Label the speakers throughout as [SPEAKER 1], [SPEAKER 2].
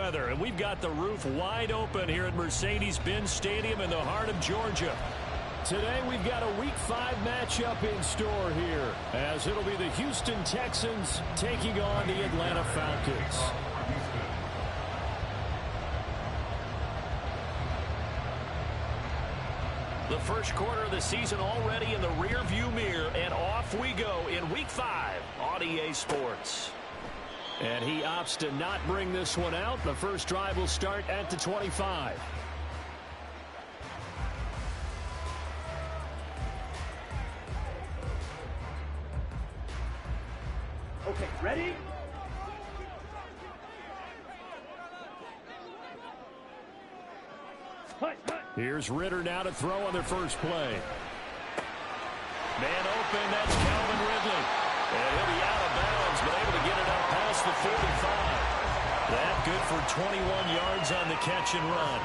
[SPEAKER 1] weather, and we've got the roof wide open here at Mercedes-Benz Stadium in the heart of Georgia. Today we've got a Week 5 matchup in store here, as it'll be the Houston Texans taking on the Atlanta Falcons. The first quarter of the season already in the rear-view mirror, and off we go in Week 5 on EA Sports. And he opts to not bring this one out. The first drive will start at the 25.
[SPEAKER 2] Okay, ready?
[SPEAKER 1] Here's Ritter now to throw on their first play. Man open, that's Calvin Ridley. And he'll be out of bounds, but able to get it up past the 45. That good for 21 yards on the catch and run.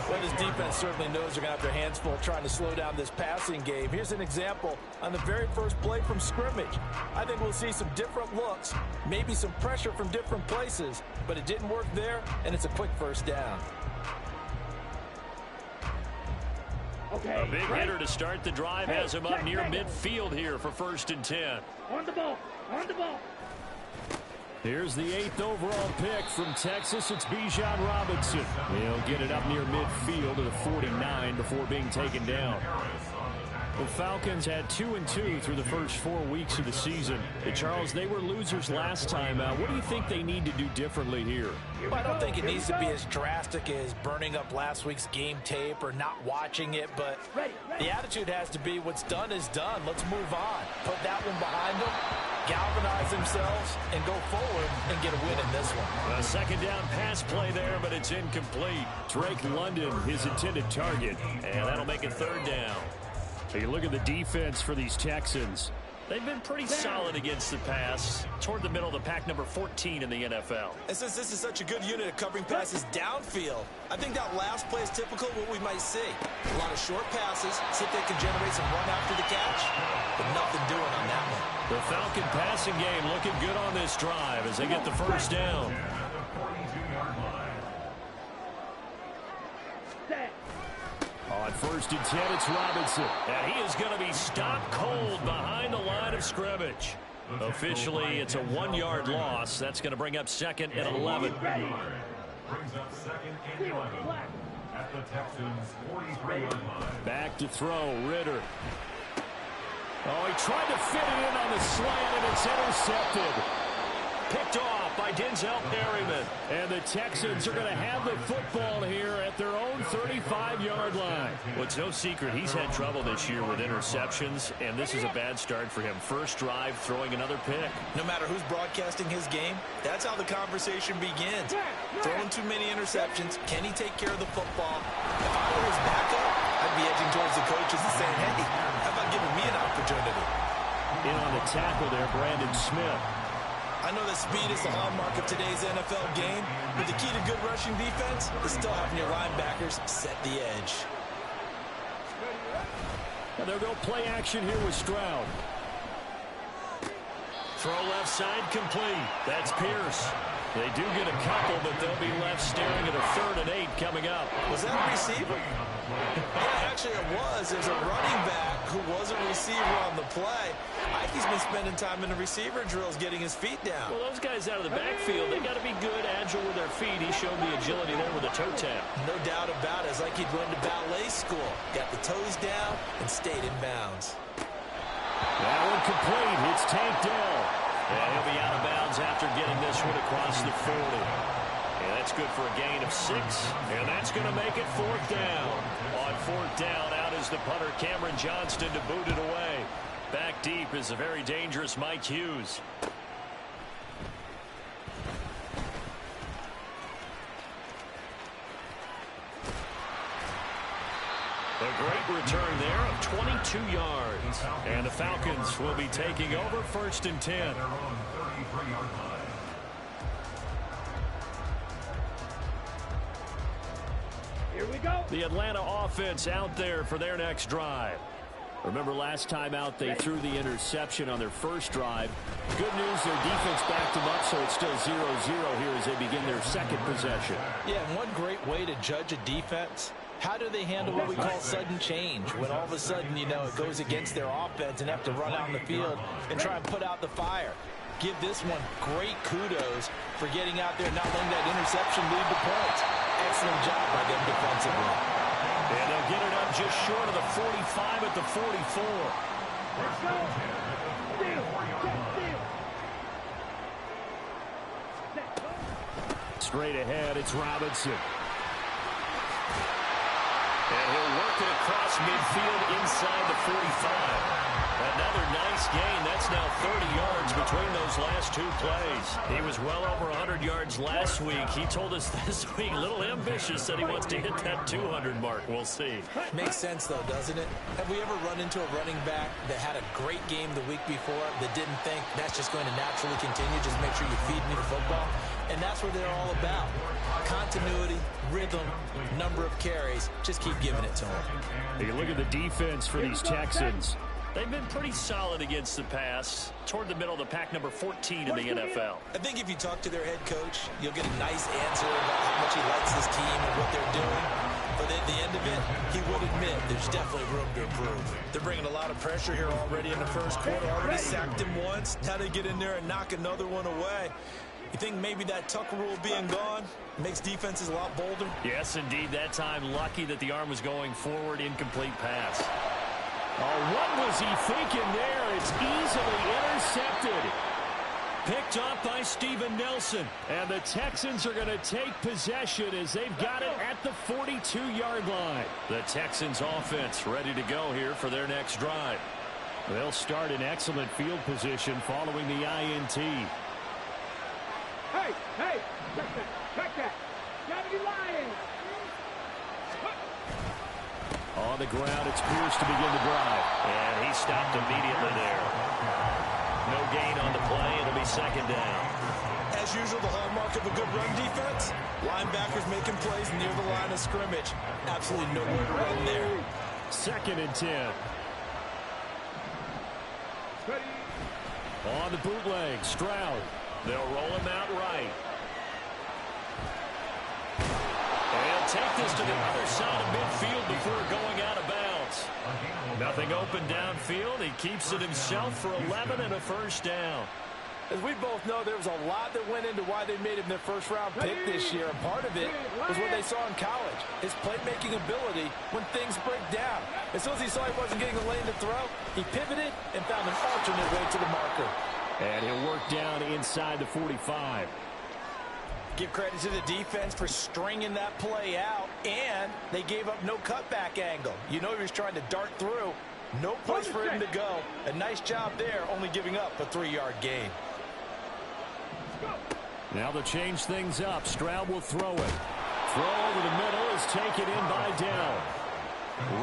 [SPEAKER 3] Well, this defense certainly knows they're going to have their hands full trying to slow down this passing game. Here's an example on the very first play from scrimmage. I think we'll see some different looks, maybe some pressure from different places, but it didn't work there, and it's a quick first down.
[SPEAKER 2] Okay,
[SPEAKER 1] a big hitter to start the drive has him up near midfield here for 1st and 10.
[SPEAKER 2] On the ball, on the ball.
[SPEAKER 1] Here's the 8th overall pick from Texas. It's Bijan Robinson. He'll get it up near midfield to the 49 before being taken down. The Falcons had 2-2 through the first 4 weeks of the season. Charles, they were losers last time out. What do you think they need to do differently here?
[SPEAKER 3] Well, I don't think it needs to be as drastic as burning up last week's game tape or not watching it, but the attitude has to be what's done is done. Let's move on. Put that one behind them, galvanize themselves, and go forward and get a win in this one.
[SPEAKER 1] A second down pass play there, but it's incomplete. Drake London, his intended target, and that'll make it 3rd down. So you look at the defense for these Texans. They've been pretty solid against the pass, toward the middle of the pack, number 14 in the NFL.
[SPEAKER 4] And since this is such a good unit at covering passes downfield, I think that last play is typical of what we might see. A lot of short passes, see if they can generate some run after the catch, but nothing doing on that one.
[SPEAKER 1] The Falcon passing game looking good on this drive as they get the first down. On 1st and 10, it's Robinson. And he is going to be stopped cold behind the line of scrimmage. Officially, it's a 1-yard loss. That's going to bring up 2nd and 11.
[SPEAKER 5] Brings up 2nd and 11 at the Texans' 43-yard line.
[SPEAKER 1] Back to throw, Ritter. Oh, he tried to fit it in on the slant, and it's intercepted. Picked off by Denzel Perryman. And the Texans are going to have the football here at their own 35-yard line. Well, it's no secret he's had trouble this year with interceptions, and this is a bad start for him. First drive, throwing another pick.
[SPEAKER 4] No matter who's broadcasting his game, that's how the conversation begins. Throwing too many interceptions, can he take care of the football? If I were his backup, I'd be edging towards the coaches and saying, hey, how about giving me an opportunity?
[SPEAKER 1] In on the tackle there, Brandon Smith.
[SPEAKER 4] I know that speed is the hallmark of today's NFL game, but the key to good rushing defense is still having your linebackers set the edge.
[SPEAKER 1] And they'll go play action here with Stroud. Throw left side complete. That's Pierce. They do get a couple, but they'll be left staring at a 3rd and 8 coming up.
[SPEAKER 4] Was that a receiver? Yeah, actually it was. There's a running back who was a receiver on the play. Ike's been spending time in the receiver drills getting his feet down.
[SPEAKER 1] Well, those guys out of the backfield, they got to be good, agile with their feet. He showed the agility there with a toe tap.
[SPEAKER 4] No doubt about it. It's like he'd run to ballet school. Got the toes down and stayed in bounds.
[SPEAKER 1] That one complete. It's Tank Dell. And he'll be out of bounds after getting this one across the 40. And that's good for a gain of 6. And that's going to make it 4th down. On 4th down, out is the punter, Cameron Johnston, to boot it away. Back deep is a very dangerous Mike Hughes. A great return there of 22 yards. And the Falcons will be taking over 1st and 10.
[SPEAKER 2] Here we go.
[SPEAKER 1] The Atlanta offense out there for their next drive. Remember last time out they threw the interception on their first drive. Good news, their defense backed them up, so it's still 0-0 here as they begin their second possession.
[SPEAKER 3] Yeah, and one great way to judge a defense, how do they handle what we call sudden change? When all of a sudden, you know, it goes against their offense and have to run out in the field and try and put out the fire. Give this one great kudos for getting out there and not letting that interception lead to points. Excellent job by them defensively.
[SPEAKER 1] And they'll get it up just short of the 45 at the 44.
[SPEAKER 2] Let's go. Steal. Steal.
[SPEAKER 1] Straight ahead, it's Robinson. And he'll work it across midfield inside the 45. Another nice gain. That's now 30 yards between those last two plays. He was well over 100 yards last week. He told us this week, a little ambitious, said he wants to hit that 200 mark. We'll see.
[SPEAKER 3] Makes sense, though, doesn't it? Have we ever run into a running back that had a great game the week before that didn't think that's just going to naturally continue? Just make sure you feed me the football. And that's what they're all about. Continuity, rhythm, number of carries. Just keep giving it to them.
[SPEAKER 1] You look at the defense for these Texans. They've been pretty solid against the pass. Toward the middle of the pack, number 14 in the NFL.
[SPEAKER 3] I think if you talk to their head coach, you'll get a nice answer about how much he likes this team and what they're doing. But at the end of it, he would admit there's definitely room to improve. They're bringing a lot of pressure here already in the first quarter. Already sacked him once. Now they get in there and knock another one away. You think maybe that Tucker rule being gone makes defenses a lot bolder?
[SPEAKER 1] Yes, indeed. That time, lucky that the arm was going forward. Incomplete pass. Oh, what was he thinking there? It's easily intercepted. Picked off by Steven Nelson. And the Texans are going to take possession as they've got it at the 42-yard line. The Texans offense ready to go here for their next drive. They'll start in excellent field position following the INT.
[SPEAKER 2] Hey, check that. Gotta be lying.
[SPEAKER 1] On the ground, it's Pierce to begin the drive. And he stopped immediately there. No gain on the play. It'll be second down.
[SPEAKER 3] As usual, the hallmark of a good run defense, linebackers making plays near the line of scrimmage. Absolutely nowhere to run there.
[SPEAKER 1] Second and 10. On the bootleg, Stroud. They'll roll him out right. They'll take this to the other side of midfield before going out of bounds. Nothing open downfield. He keeps it himself for 11 and a first down.
[SPEAKER 3] As we both know, there was a lot that went into why they made him their first-round pick this year. And part of it was what they saw in college, his playmaking ability when things break down. As soon as he saw he wasn't getting a lane to throw, he pivoted and found an alternate way to the marker.
[SPEAKER 1] And he'll work down inside the 45.
[SPEAKER 3] Give credit to the defense for stringing that play out, and they gave up no cutback angle. You know he was trying to dart through. No place for him to go. A nice job there, only giving up a 3-yard gain.
[SPEAKER 1] Now they'll change things up. Stroud will throw it. Throw over the middle is taken in by Dell.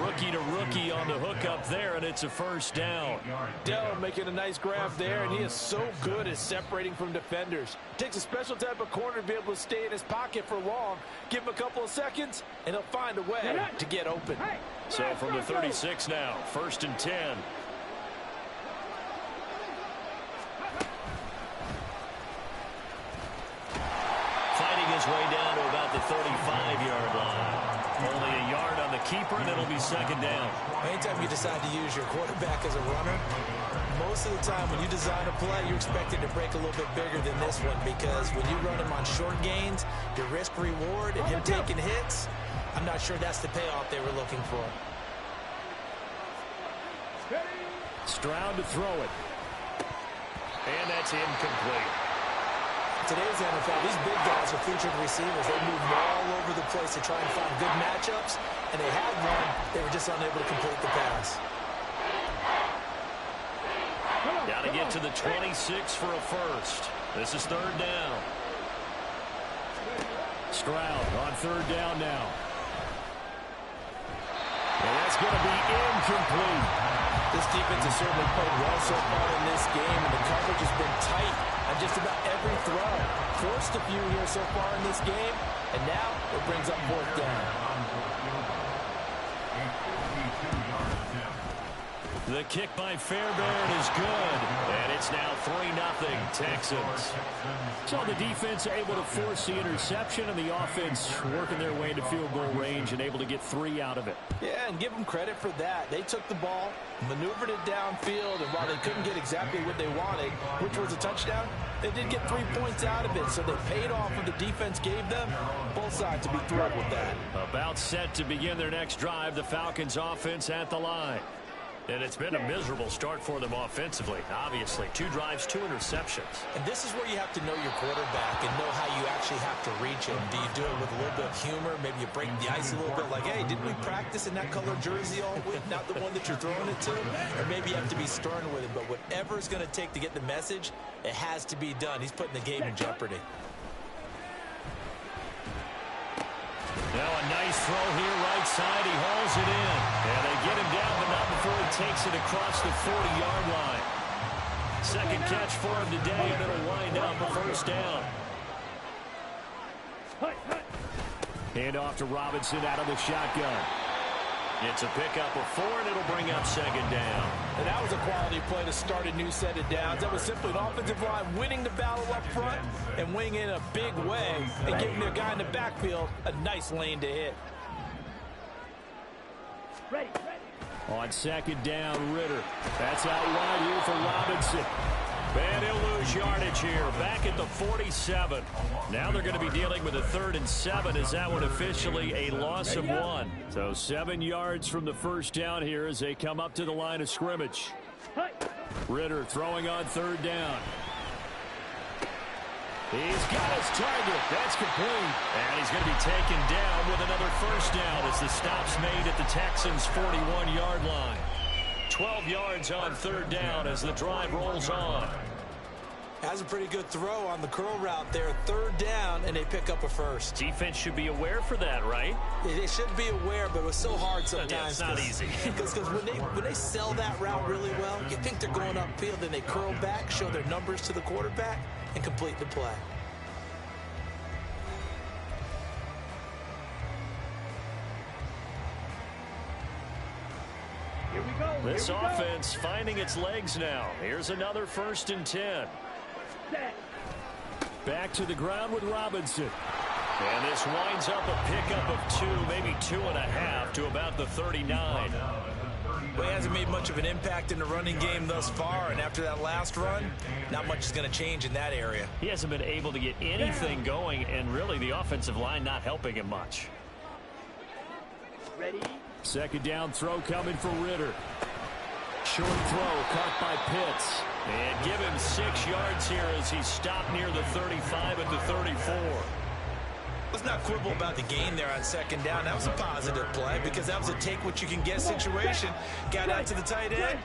[SPEAKER 1] Rookie to rookie on the hook up there, and it's a first down.
[SPEAKER 3] Dell making a nice grab there, and he is so good at separating from defenders. Takes a special type of corner to be able to stay in his pocket for long. Give him a couple of seconds, and he'll find a way to get open.
[SPEAKER 1] So from the 36 now, first and 10. Fighting his way down to about the 35-yard line. Only a yard on the keeper, and it'll be second down.
[SPEAKER 3] Anytime you decide to use your quarterback as a runner, most of the time when you design a play, you expect it to break a little bit bigger than this one, because when you run him on short gains, your risk-reward and him taking hits, I'm not sure that's the payoff they were looking for.
[SPEAKER 1] Stroud to throw it. And that's incomplete.
[SPEAKER 3] Today's NFL, these big guys are featured receivers. They move all over the place to try and find good matchups, and they had one. They were just unable to complete the pass.
[SPEAKER 1] Got to get to the 26 for a first. This is third down. Stroud on third down now. And that's going to be incomplete.
[SPEAKER 3] This defense has certainly played well so far in this game, and the coverage has been tight on just about every throw. Forced a few here so far in this game, and now it brings up fourth down.
[SPEAKER 1] The kick by Fairbairn is good, and it's now 3-0 Texans. So the defense able to force the interception, and the offense working their way into field goal range and able to get 3 out of it.
[SPEAKER 3] Yeah, and give them credit for that. They took the ball, maneuvered it downfield, and while they couldn't get exactly what they wanted, which was a touchdown, they did get 3 points out of it, so they paid off what the defense gave them. Both sides to be thrilled with that.
[SPEAKER 1] About set to begin their next drive, the Falcons offense at the line. And it's been a miserable start for them offensively. Obviously, 2 drives, 2 interceptions.
[SPEAKER 3] And this is where you have to know your quarterback and know how you actually have to reach him. Do you do it with a little bit of humor? Maybe you break the ice a little bit like, hey, didn't we practice in that color jersey all week? Not the one that you're throwing it to? Or maybe you have to be stern with him. But whatever it's going to take to get the message, it has to be done. He's putting the game in jeopardy.
[SPEAKER 1] Now a nice throw here, right side. He hauls it in. And they get him down, but not before he takes it across the 40-yard line. Second catch for him today, and it'll wind up a first down. Hand off to Robinson out of the shotgun. It's a pickup of 4, and it'll bring up second down.
[SPEAKER 3] And that was a quality play to start a new set of downs. That was simply an offensive line winning the battle up front and winning in a big way and giving their guy in the backfield a nice lane to hit.
[SPEAKER 2] Ready.
[SPEAKER 1] On second down, Ritter. That's out wide here for Robinson. And he'll lose yardage here, back at the 47. Now they're going to be dealing with a 3rd and 7. Is that one officially a loss of 1? So 7 yards from the first down here as they come up to the line of scrimmage. Ritter throwing on 3rd down. He's got his target. That's complete. And he's going to be taken down with another first down as the stop's made at the Texans' 41-yard line. 12 yards on 3rd down as the drive rolls on.
[SPEAKER 3] Has a pretty good throw on the curl route there. 3rd down, and they pick up a first.
[SPEAKER 1] Defense should be aware for that, right?
[SPEAKER 3] They should be aware, but it was so hard sometimes.
[SPEAKER 1] Yeah, it's not easy.
[SPEAKER 3] Because when they sell that route really well, you think they're going upfield, then they curl back, show their numbers to the quarterback, and complete the play.
[SPEAKER 1] This offense finding its legs now. Here's another 1st and 10. Back to the ground with Robinson. And this winds up a pickup of 2, maybe 2.5 to about the 39.
[SPEAKER 3] Well, he hasn't made much of an impact in the running game thus far, and after that last run, not much is going to change in that area.
[SPEAKER 1] He hasn't been able to get anything going, and really the offensive line not helping him much.
[SPEAKER 2] Ready.
[SPEAKER 1] Second down throw coming for Ritter. Short throw caught by Pitts. And give him 6 yards here as he stopped near the 35 at the 34.
[SPEAKER 3] Let's not quibble about the gain there on 2nd down. That was a positive play because that was a take-what-you-can-get situation. Got out to the tight end.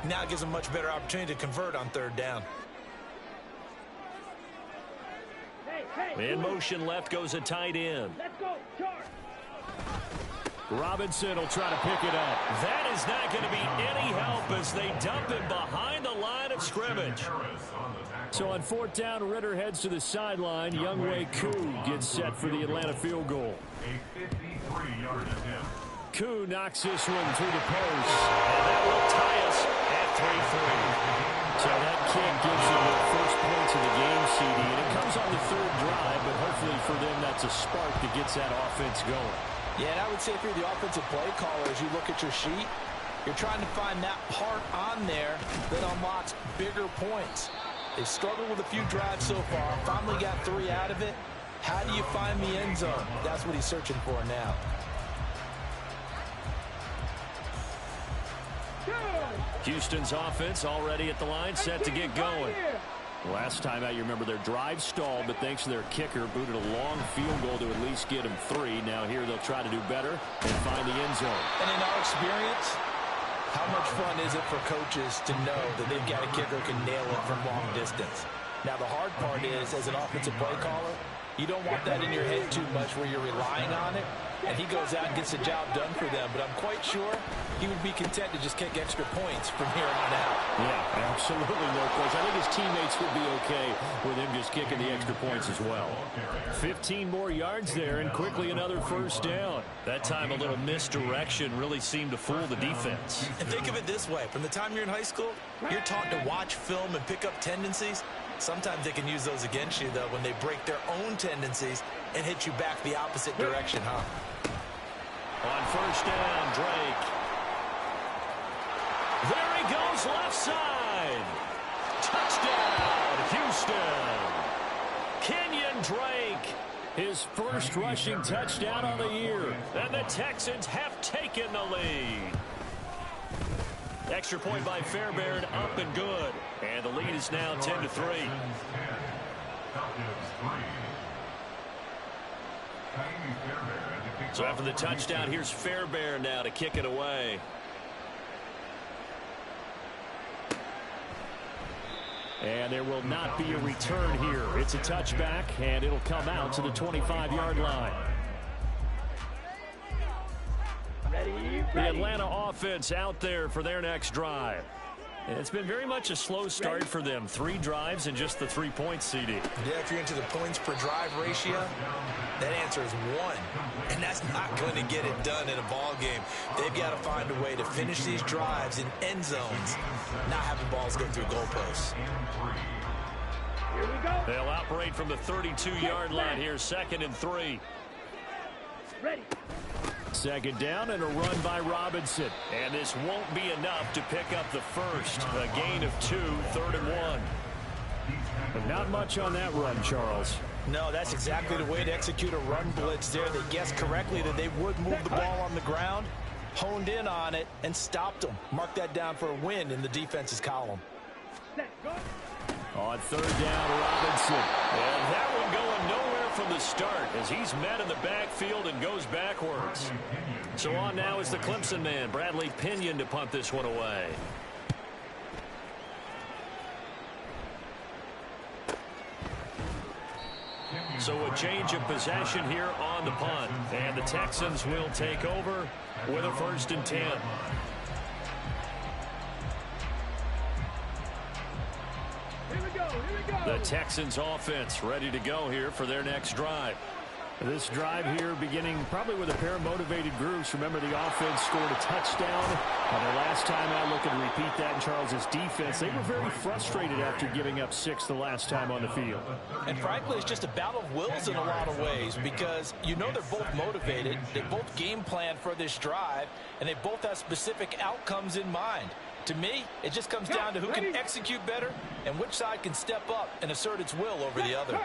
[SPEAKER 3] Now gives him a much better opportunity to convert on 3rd down.
[SPEAKER 1] In motion left goes a tight end.
[SPEAKER 2] Let's go. Charge.
[SPEAKER 1] Robinson will try to pick it up. That is not going to be any help as they dump him behind the line of scrimmage. So on 4th down, Ritter heads to the sideline. Younghoe Koo gets set for the Atlanta field goal.
[SPEAKER 5] A 53-yard attempt.
[SPEAKER 1] Koo knocks this one through the post. And that will tie us at 3-3. So that kick gives them their first points of the game, CD. And it comes on the 3rd drive, but hopefully for them that's a spark that gets that offense going.
[SPEAKER 3] Yeah, and I would say if you're the offensive play caller, as you look at your sheet, you're trying to find that part on there that unlocks bigger points. They've struggled with a few drives so far. Finally got 3 out of it. How do you find the end zone? That's what he's searching for now.
[SPEAKER 1] Houston's offense already at the line, set to get going. Last time out, you remember their drive stalled, but thanks to their kicker, booted a long field goal to at least get them 3. Now here they'll try to do better and find the end zone.
[SPEAKER 3] And in our experience, how much fun is it for coaches to know that they've got a kicker who can nail it from long distance? Now the hard part is, as an offensive play caller, you don't want that in your head too much where you're relying on it. and he goes out and gets the job done for them. But I'm quite sure he would be content to just kick extra points from here on out.
[SPEAKER 1] Yeah, absolutely no question. I think his teammates would be okay with him just kicking the extra points as well. 15 more yards there, and quickly another first down. That time a little misdirection really seemed to fool the defense.
[SPEAKER 4] And think of it this way. From the time you're in high school, you're taught to watch film and pick up tendencies. Sometimes they can use those against you, though, when they break their own tendencies and hit you back the opposite direction, huh?
[SPEAKER 1] On first down, Drake. There he goes, left side. Touchdown, Houston. Kenyon Drake, his first rushing touchdown of the year. And the Texans have taken the lead. Extra point by Fairbairn, up and good. And the lead is now 10-3. So after the touchdown, here's Fairbairn now to kick it away. And there will not be a return here. It's a touchback, and it'll come out to the 25-yard line. The Atlanta offense out there for their next drive. And it's been very much a slow start for them. 3 drives and just the 3 points, CD.
[SPEAKER 4] Yeah, if you're into the points per drive ratio, that answer is 1. And that's not going to get it done in a ball game. They've got to find a way to finish these drives in end zones, not having balls go through goalposts.
[SPEAKER 2] Here we go.
[SPEAKER 1] They'll operate from the 32-yard line here, 2nd and 3.
[SPEAKER 2] Ready.
[SPEAKER 1] Second down and a run by Robinson. And this won't be enough to pick up the first. A gain of 2, 3rd and 1. But not much on that run, Charles.
[SPEAKER 3] No, that's exactly the way to execute a run blitz there. They guessed correctly that they would move the ball on the ground, honed in on it, and stopped them. Mark that down for a win in the defense's column.
[SPEAKER 1] On 3rd down, Robinson. And that one going nowhere from the start as he's met in the backfield and goes backwards. So on now is the Clemson man, Bradley Pinion, to punt this one away. So a change of possession here on the punt. And the Texans will take over with a 1st and 10. The Texans offense ready to go here for their next drive. This drive here beginning probably with a pair of motivated groups. Remember, the offense scored a touchdown on their last time out. Looking to repeat that in Charles's defense. They were very frustrated after giving up 6 the last time on the field.
[SPEAKER 3] And frankly, it's just a battle of wills in a lot of ways because you know they're both motivated. They both game plan for this drive, and they both have specific outcomes in mind. To me, it just comes down to who can execute better and which side can step up and assert its will over the other.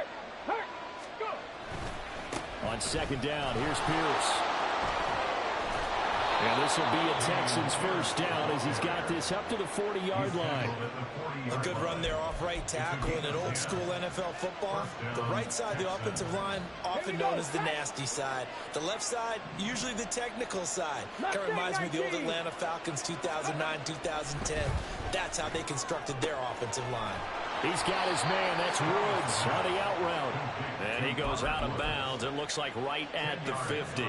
[SPEAKER 1] On 2nd down, here's Pierce. And this will be a Texans 1st down as he's got this up to the 40-yard line.
[SPEAKER 4] A good run there off right tackle in an old-school NFL football. The right side of the offensive line, often known as the nasty side. The left side, usually the technical side. Kind of reminds me of the old Atlanta Falcons 2009-2010. That's how they constructed their offensive line.
[SPEAKER 1] He's got his man. That's Woods on the out route. And he goes out of bounds. It looks like right at the 50.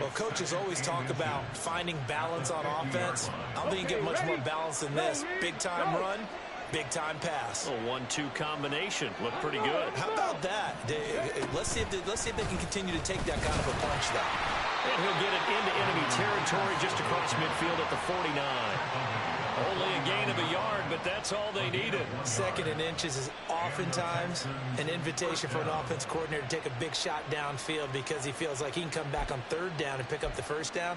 [SPEAKER 4] Well, coaches always talk about finding balance on offense. I don't think you get much more balance than this. Big-time run, big-time pass.
[SPEAKER 1] A 1-2 combination. Looked pretty good.
[SPEAKER 4] How about that? Let's see if they can continue to take that kind of a punch, though.
[SPEAKER 1] And he'll get it into enemy territory just across midfield at the 49. Only a gain of a yard, but that's all they needed.
[SPEAKER 4] 2nd and inches is oftentimes an invitation for an offense coordinator to take a big shot downfield because he feels like he can come back on 3rd down and pick up the 1st down.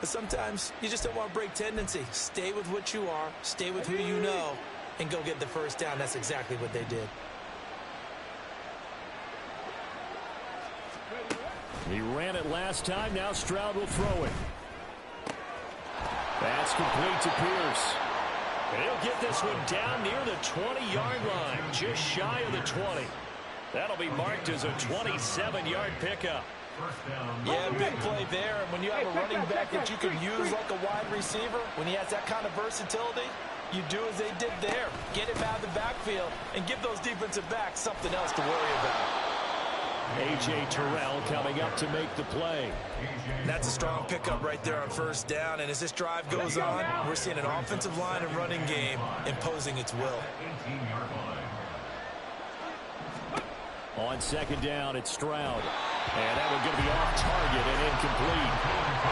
[SPEAKER 4] But sometimes you just don't want to break tendency. Stay with what you are, stay with who you know, and go get the 1st down. That's exactly what they did.
[SPEAKER 1] He ran it last time. Now Stroud will throw it. That's complete to Pierce. And he'll get this one down near the 20-yard line, just shy of the 20. That'll be marked as a 27-yard pickup.
[SPEAKER 3] Yeah, big play there. And when you have a running back that you can use like a wide receiver, when he has that kind of versatility, you do as they did there. Get him out of the backfield and give those defensive backs something else to worry about.
[SPEAKER 1] A.J. Terrell coming up to make the play.
[SPEAKER 4] That's a strong pickup right there on first down. And as this drive goes on, we're seeing an offensive line and running game imposing its will.
[SPEAKER 1] On second down, it's Stroud. And that one's going to be off target and incomplete.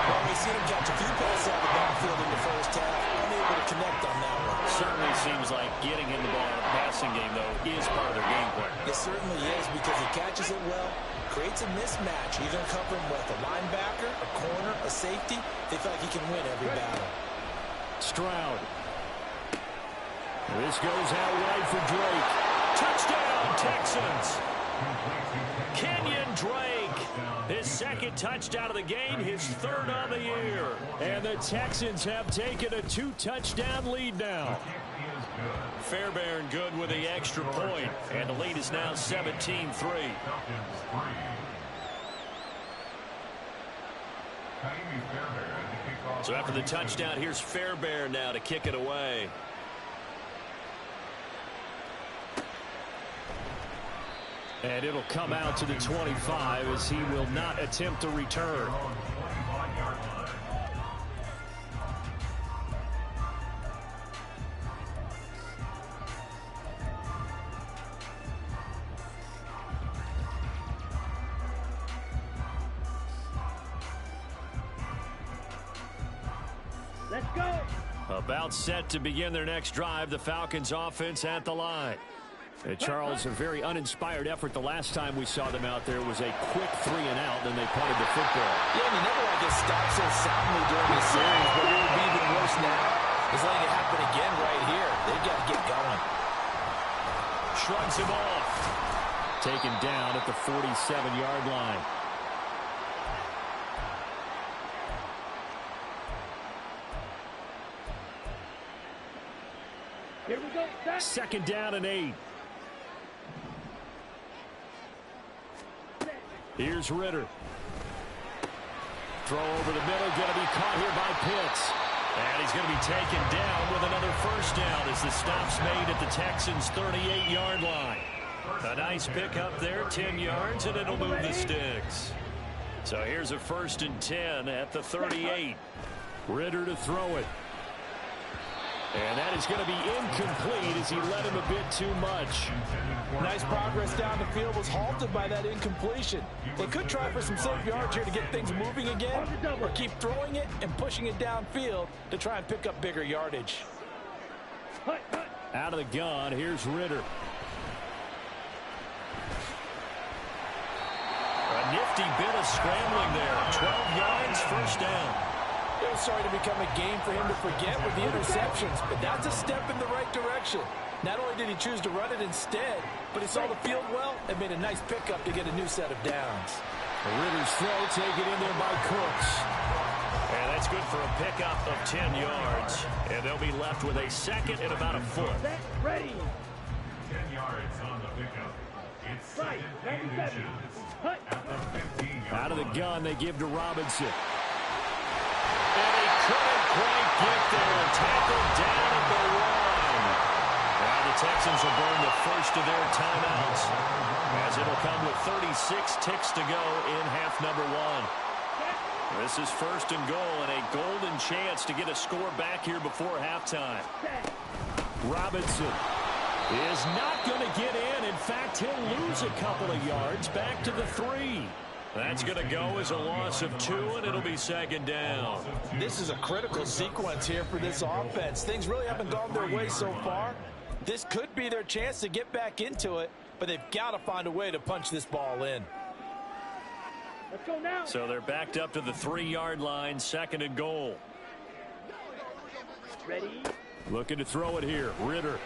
[SPEAKER 3] Well, we've seen him catch a few passes out of the backfield in the first half. Unable to connect on that one.
[SPEAKER 1] Certainly seems like getting in the ball in a passing game, though, is part of their game plan.
[SPEAKER 3] It certainly is because he catches it well, creates a mismatch, either covering with a linebacker, a corner, a safety. They feel like he can win every battle.
[SPEAKER 1] Stroud. This goes out wide for Drake. Touchdown, Texans. Kenyon Drake, his second touchdown of the game, his third on the year. And the Texans have taken a 2-touchdown lead now. Fairbairn good with the extra point, and the lead is now 17-3. So after the touchdown, here's Fairbairn now to kick it away. And it'll come out to the 25 as he will not attempt to return.
[SPEAKER 2] Let's go.
[SPEAKER 1] About set to begin their next drive, the Falcons offense at the line. Charles, a very uninspired effort the last time we saw them out there was a quick 3-and-out, then they punted the football.
[SPEAKER 3] Yeah, and you never want to get stopped so soundly during this series, but it would be even worse now. Is letting it happen again right here. They've got to get going.
[SPEAKER 1] Shrugs him off. Taken down at the 47-yard line.
[SPEAKER 2] Here we go.
[SPEAKER 1] Second down and 8. Here's Ritter. Throw over the middle, going to be caught here by Pitts. And he's going to be taken down with another first down as the stop's made at the Texans' 38-yard line. A nice pickup there, 10 yards, and it'll move the sticks. So here's a 1st and 10 at the 38. Ritter to throw it. And that is going to be incomplete as he led him a bit too much.
[SPEAKER 3] Nice progress down the field was halted by that incompletion. They could try for some safe yards here to get things moving again, or keep throwing it and pushing it downfield to try and pick up bigger yardage.
[SPEAKER 1] Out of the gun, here's Ritter. A nifty bit of scrambling there. 12 yards, first down.
[SPEAKER 3] It was starting to become a game for him to forget with the interceptions, but that's a step in the right direction. Not only did he choose to run it instead, but he saw the field well and made a nice pickup to get a new set of downs.
[SPEAKER 1] Ritter's throw taken in there by Cooks. And that's good for a pickup of 10 yards. And they'll be left with a second and about a foot.
[SPEAKER 2] Ready.
[SPEAKER 5] 10 yards on the pickup. It's second and inches at the 15-yard
[SPEAKER 1] Out of the
[SPEAKER 5] line.
[SPEAKER 1] gun, they give to Robinson. And he couldn't quite get there. Tackled down at the line. Now the Texans will burn the first of their timeouts, as it'll come with 36 ticks to go in half number 1. This is 1st and goal, and a golden chance to get a score back here before halftime. Robinson is not going to get in. In fact, he'll lose a couple of yards back to the 3. That's going to go as a loss of 2, and it'll be second down.
[SPEAKER 3] This is a critical sequence here for this offense. Things really haven't gone their way so far. This could be their chance to get back into it, but they've got to find a way to punch this ball in.
[SPEAKER 2] Let's go now.
[SPEAKER 1] So they're backed up to the 3-yard line, 2nd and goal.
[SPEAKER 2] Ready.
[SPEAKER 1] Looking to throw it here. Ritter.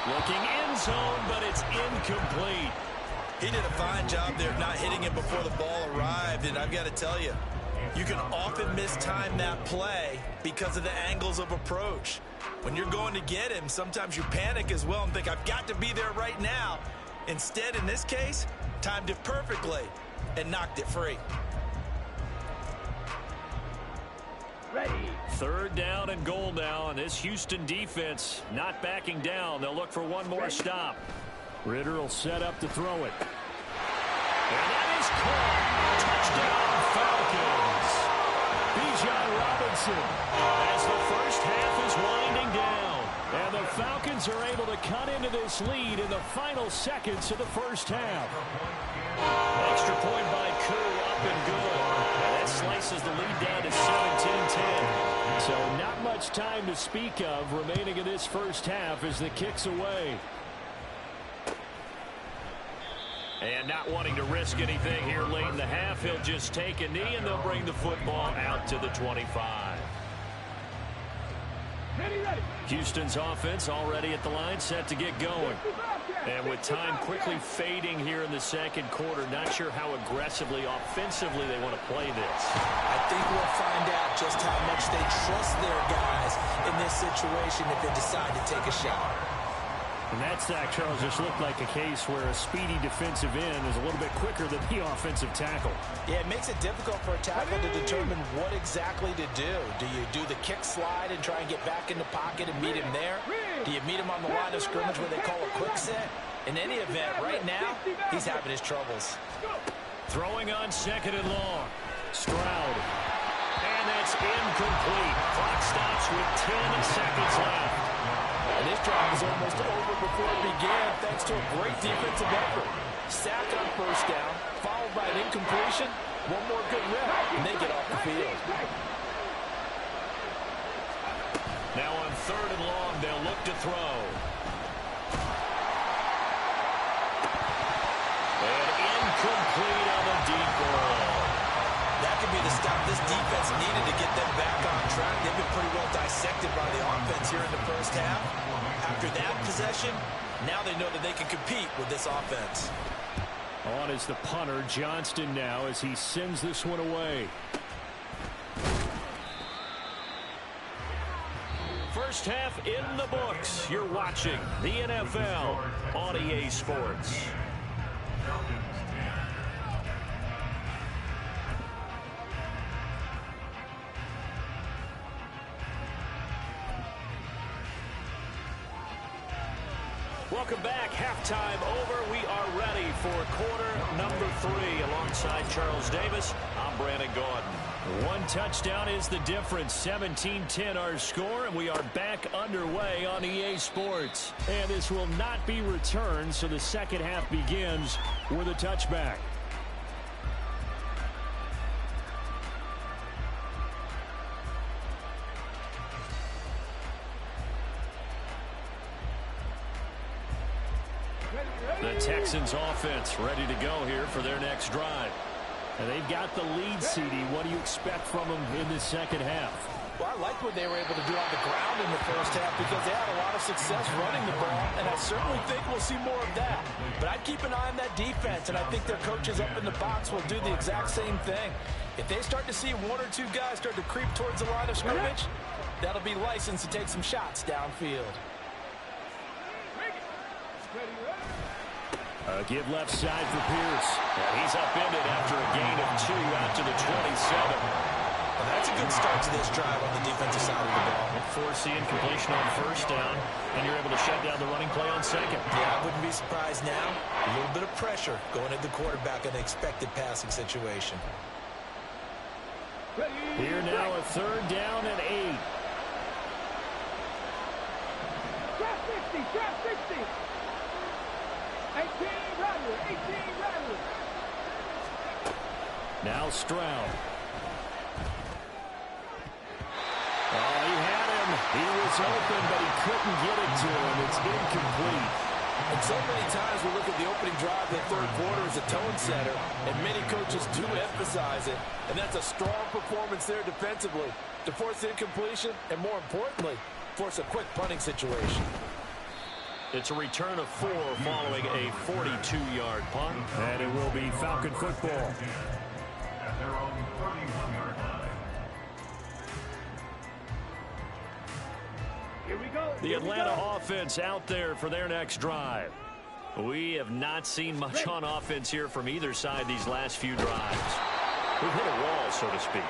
[SPEAKER 1] Looking end zone, but it's incomplete.
[SPEAKER 4] He did a fine job there of not hitting it before the ball arrived, and I've got to tell you, you can often mistime that play because of the angles of approach. When you're going to get him, sometimes you panic as well and think, I've got to be there right now. Instead, in this case, timed it perfectly and knocked it free.
[SPEAKER 2] Ready.
[SPEAKER 1] 3rd down and goal now, and this Houston defense not backing down. They'll look for one more stop. Ritter will set up to throw it. And that is caught. Touchdown, Falcons. Bijan Robinson as the first half is winding down. And the Falcons are able to cut into this lead in the final seconds of the first half. Extra point by Koo, up and good. And that slices the lead down to 17-10. So not much time to speak of remaining in this first half as the kick's away. And not wanting to risk anything here late in the half, he'll just take a knee and they'll bring the football out to the 25. Houston's offense already at the line, set to get going. And with time quickly fading here in the second quarter, not sure how aggressively, offensively they want to play this.
[SPEAKER 4] I think we'll find out just how much they trust their guys in this situation if they decide to take a shot.
[SPEAKER 1] And that sack, Charles, just looked like a case where a speedy defensive end is a little bit quicker than the offensive tackle.
[SPEAKER 3] Yeah, it makes it difficult for a tackle to determine what exactly to do. Do you do the kick slide and try and get back in the pocket and meet him there? Do you meet him on the line of scrimmage where they call a quick set? In any event, right now, he's having his troubles.
[SPEAKER 1] Throwing on second and long. Stroud. And that's incomplete. Clock stops with 10 seconds left.
[SPEAKER 3] And this drive is almost over before it began thanks to a great defensive effort. Sack on first down, followed by an incompletion. One more good rep, and they get off the field.
[SPEAKER 1] Now on third and long, they'll look to throw. And incomplete on the deep ball.
[SPEAKER 4] That could be the stop this defense needed to get them back on track. They've been pretty well dissected by the offense here in the first half. After that possession, now they know that they can compete with this offense.
[SPEAKER 1] On is the punter, Johnston, now as he sends this one away. First half in the books. You're watching the NFL on EA Sports. Welcome back. Halftime over. We are ready for quarter number 3. Alongside Charles Davis, I'm Brandon Gaudin. One touchdown is the difference. 17-10 our score, and we are back underway on EA Sports. And this will not be returned, so the second half begins with a touchback. The Texans offense ready to go here for their next drive. And they've got the lead, CD. What do you expect from them in this second half?
[SPEAKER 3] Well, I like what they were able to do on the ground in the first half because they had a lot of success running the ball, and I certainly think we'll see more of that. But I'd keep an eye on that defense, and I think their coaches up in the box will do the exact same thing. If they start to see one or two guys start to creep towards the line of scrimmage, that'll be licensed to take some shots downfield.
[SPEAKER 1] Give left side for Pierce. And he's upended after a gain of 2 out to the 27.
[SPEAKER 4] Well, that's a good start to this drive on the defensive side of the ball.
[SPEAKER 1] Force the incompletion on first down, and you're able to shut down the running play on second.
[SPEAKER 4] Yeah, I wouldn't be surprised now. A little bit of pressure going at the quarterback in the expected passing situation.
[SPEAKER 1] Here now a third down and 8.
[SPEAKER 2] Drop 60, drop 60. 18 Rattler.
[SPEAKER 1] Now Stroud. Oh, he had him. He was open, but he couldn't get it to him. It's incomplete.
[SPEAKER 3] And so many times we look at the opening drive of the third quarter as a tone setter, and many coaches do emphasize it. And that's a strong performance there defensively to force incompletion and, more importantly, force a quick punting situation.
[SPEAKER 1] It's a return of 4 following a 42-yard punt. And it will be Falcon football.
[SPEAKER 5] At their own 31-yard line.
[SPEAKER 2] Here we go.
[SPEAKER 1] The Atlanta offense out there for their next drive. We have not seen much on offense here from either side these last few drives. We've hit a wall, so to speak.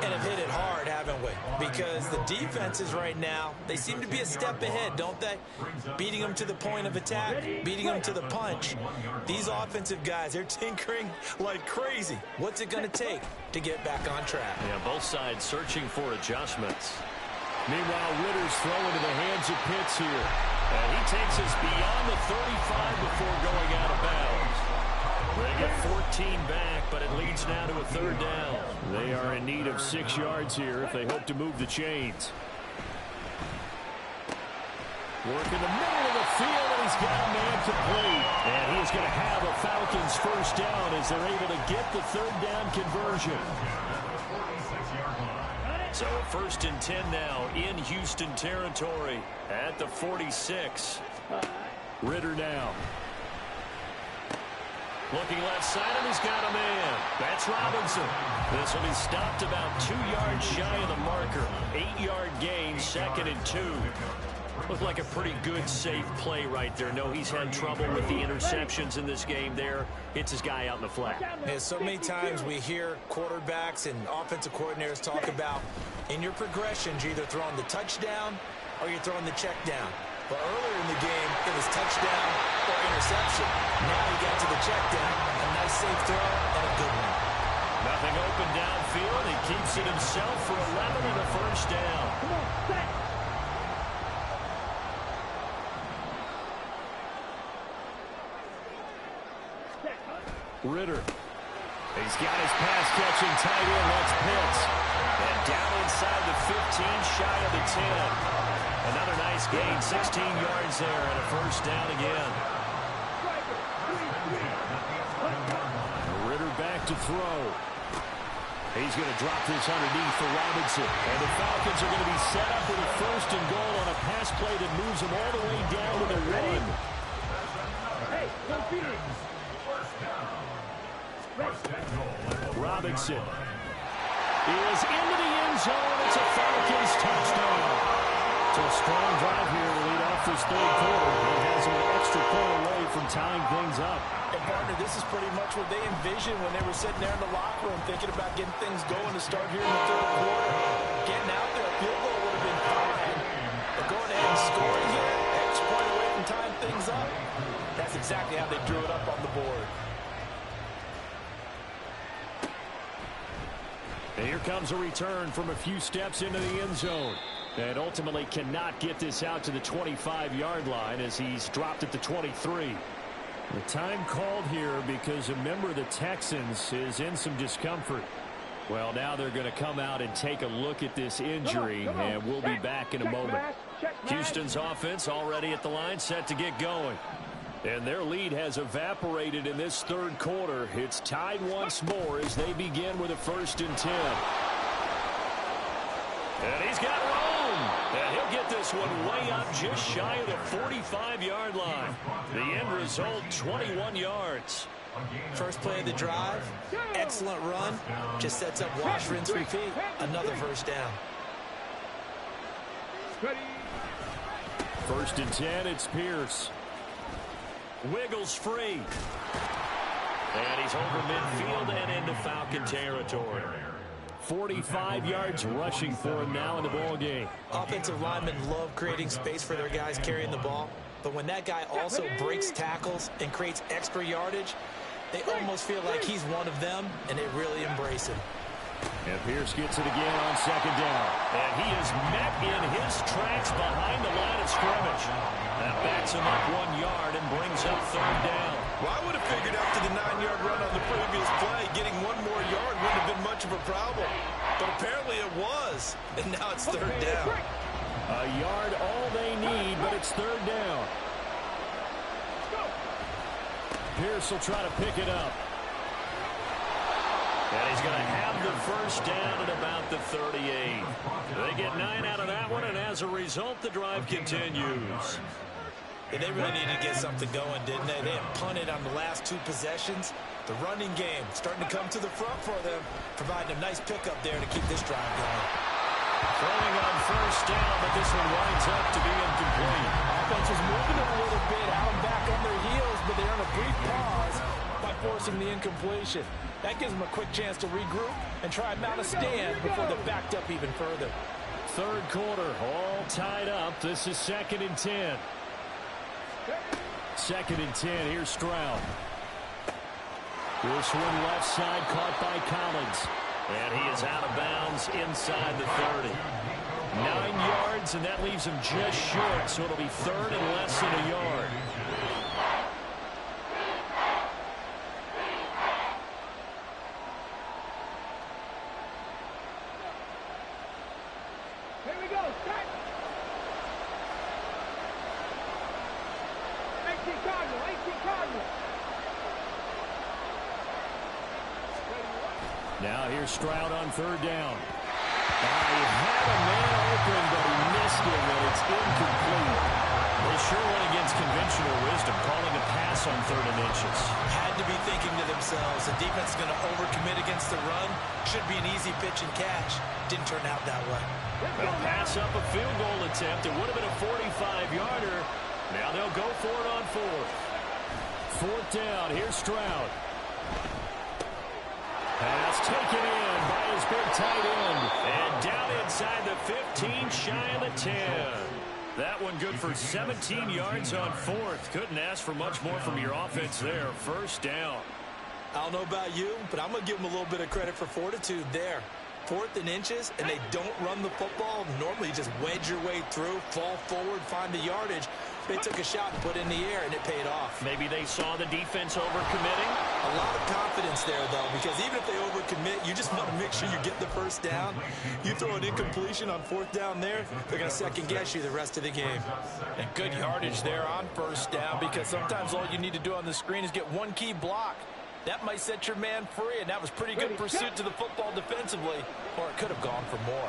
[SPEAKER 3] And have hit it hard, haven't we? Because the defenses right now, they seem to be a step ahead, don't they? Beating them to the point of attack, beating them to the punch. These offensive guys, they're tinkering like crazy. What's it going to take to get back on track?
[SPEAKER 1] Yeah, both sides searching for adjustments. Meanwhile, Ritter's throwing into the hands of Pitts here. And he takes us beyond the 35 before going out of bounds. They get 14 back, but it leads now to a third down. They are in need of 6 yards here if they hope to move the chains. Work in the middle of the field, and he's got a man complete. And he is going to have a Falcons first down as they're able to get the third down conversion. So first and 10 now in Houston territory at the 46. Ritter now. Looking left side, and he's got a man. That's Robinson. This will be stopped about 2 yards shy of the marker. 8-yard gain, 2nd and 2. Looked like a pretty good, safe play right there. No, he's had trouble with the interceptions in this game there. Hits his guy out in the flat.
[SPEAKER 3] Yeah, so many times we hear quarterbacks and offensive coordinators talk about in your progressions, you're either throwing the touchdown or you're throwing the check down. But earlier in the game, it was touchdown or interception. Now he got to the check down, a nice safe throw, and a good one.
[SPEAKER 1] Nothing open downfield. He keeps it himself for 11 and a first down.
[SPEAKER 2] Come on, set.
[SPEAKER 1] Ritter. He's got his pass-catching tight end. That's Pitts. And down inside the 15, shy of the 10. Another nice gain, 16 yards there, and a first down again. Ritter back to throw. He's going to drop this underneath for Robinson. And the Falcons are going to be set up with a first and goal on a pass play that moves them all the way down to the 1.
[SPEAKER 2] Hey, don't beat it.
[SPEAKER 1] Robinson is into the end zone. It's a Falcons touchdown. It's a strong drive here to lead off this third quarter. It has them an extra point away from tying things up.
[SPEAKER 3] And partner, this is pretty much what they envisioned when they were sitting there in the locker room thinking about getting things going to start here in the third quarter. Getting out there, a field goal would have been fine. But going ahead and scoring here, extra point away from tying things up, that's exactly how they drew it up on the board.
[SPEAKER 1] And here comes a return from a few steps into the end zone. And ultimately cannot get this out to the 25-yard line as he's dropped at the 23. The time called here because a member of the Texans is in some discomfort. Well, now they're going to come out and take a look at this injury, and we'll be back in a moment. Houston's offense already at the line, set to get going. And their lead has evaporated in this third quarter. It's tied once more as they begin with a 1st and 10. And he's got room. And he'll get this one way up just shy of the 45-yard line. The end result, 21 yards.
[SPEAKER 3] First play of the drive, excellent run. Just sets up wash, rinse, repeat. Another first down.
[SPEAKER 1] 1st and 10, it's Pierce. Wiggles free. And he's over midfield and into Falcon territory. 45 yards rushing for him now in the ball game.
[SPEAKER 3] Offensive linemen love creating space for their guys carrying the ball. But when that guy also breaks tackles and creates extra yardage, they almost feel like he's one of them, and they really embrace him.
[SPEAKER 1] And Pierce gets it again on 2nd down. And he is met in his tracks behind the line of scrimmage. That backs him up 1 yard and brings up 3rd down.
[SPEAKER 4] Well, I would have figured after the 9-yard run on the previous play, getting 1 more yard wouldn't have been much of a problem. But apparently it was. And now it's 3rd down.
[SPEAKER 1] A yard all they need, but it's 3rd down. Pierce will try to pick it up. And he's going to have the first down at about the 38. They get 9 out of that one, and as a result, the drive continues.
[SPEAKER 3] Yeah, they really needed to get something going, didn't they? They had punted on the last 2 possessions. The running game starting to come to the front for them, providing a nice pickup there to keep this drive going.
[SPEAKER 1] Throwing on first down, but this one winds up to be incomplete.
[SPEAKER 3] Offense is moving a little bit, out and back on their heels, but they're on a brief pause by forcing the incompletion. That gives them a quick chance to regroup and try and mount a stand before they're backed up even further.
[SPEAKER 1] Third quarter, all tied up. This is 2nd and 10. 2nd and 10, here's Stroud. This one left side caught by Collins. And he is out of bounds inside the 30. 9 yards, and that leaves him just short, so it'll be 3rd and less than a yard.
[SPEAKER 2] Here we go. Start. 18 Cardinal. 18 Cardinal.
[SPEAKER 1] Now here's Stroud on 3rd down. He had a man open, but he missed him, and it's incomplete. They sure went against conventional wisdom, calling a pass on 3rd and inches.
[SPEAKER 4] Had to be thinking to themselves, the defense is going to overcommit against the run. Should be an easy pitch and catch. Didn't turn out that way.
[SPEAKER 1] They'll pass up a field goal attempt. It would have been a 45-yarder. Now they'll go for it on 4th. 4th down. Here's Stroud. Pass taken in by his big tight end. And down inside the 15, shy of the 10. That one good for 17 yards on 4th. Couldn't ask for much more from your offense there. 1st down.
[SPEAKER 4] I don't know about you, but I'm going to give them a little bit of credit for fortitude there. 4th and inches, and they don't run the football. Normally, you just wedge your way through, fall forward, find the yardage. They took a shot and put it in the air, and it paid off.
[SPEAKER 1] Maybe they saw the defense overcommitting.
[SPEAKER 4] A lot of confidence there, though, because even if they overcommit, you just want to make sure you get the 1st down. You throw an incompletion on 4th down there, they're going to second-guess you the rest of the game.
[SPEAKER 3] And good yardage there on 1st down, because sometimes all you need to do on the screen is get one key block. That might set your man free, and that was pretty good pursuit to the football defensively, or it could have gone for more.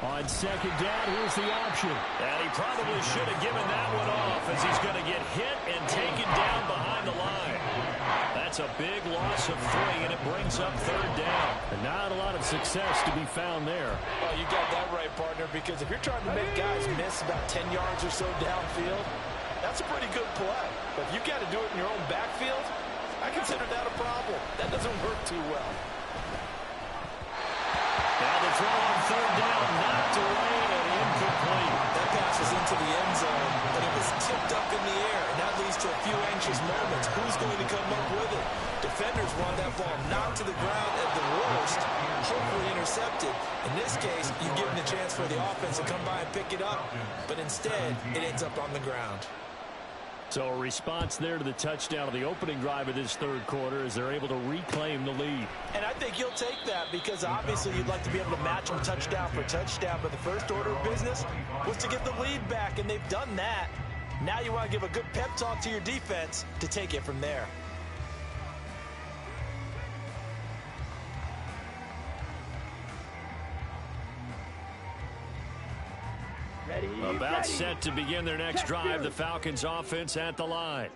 [SPEAKER 1] On 2nd down, here's the option. And he probably should have given that one off, as he's going to get hit and taken down behind the line. That's a big loss of 3, and it brings up 3rd down. And not a lot of success to be found there.
[SPEAKER 3] Oh, you got that right, partner, because if you're trying to make guys miss about 10 yards or so downfield, that's a pretty good play. But if you got to do it in your own backfield, I consider that a problem. That doesn't work too well.
[SPEAKER 1] Now the throw on 3rd down, knocked away and incomplete.
[SPEAKER 4] That pass was into the end zone, but it was tipped up in the air, and that leads to a few anxious moments. Who's going to come up with it? Defenders want that ball knocked to the ground at the worst, hopefully intercepted. In this case, you give them the chance for the offense to come by and pick it up, but instead, it ends up on the ground.
[SPEAKER 1] So a response there to the touchdown of the opening drive of this 3rd quarter as they're able to reclaim the lead.
[SPEAKER 3] And I think you'll take that because obviously you'd like to be able to match them touchdown for touchdown, but the first order of business was to get the lead back, and they've done that. Now you want to give a good pep talk to your defense to take it from there.
[SPEAKER 1] About set to begin their next drive, the Falcons offense at the line.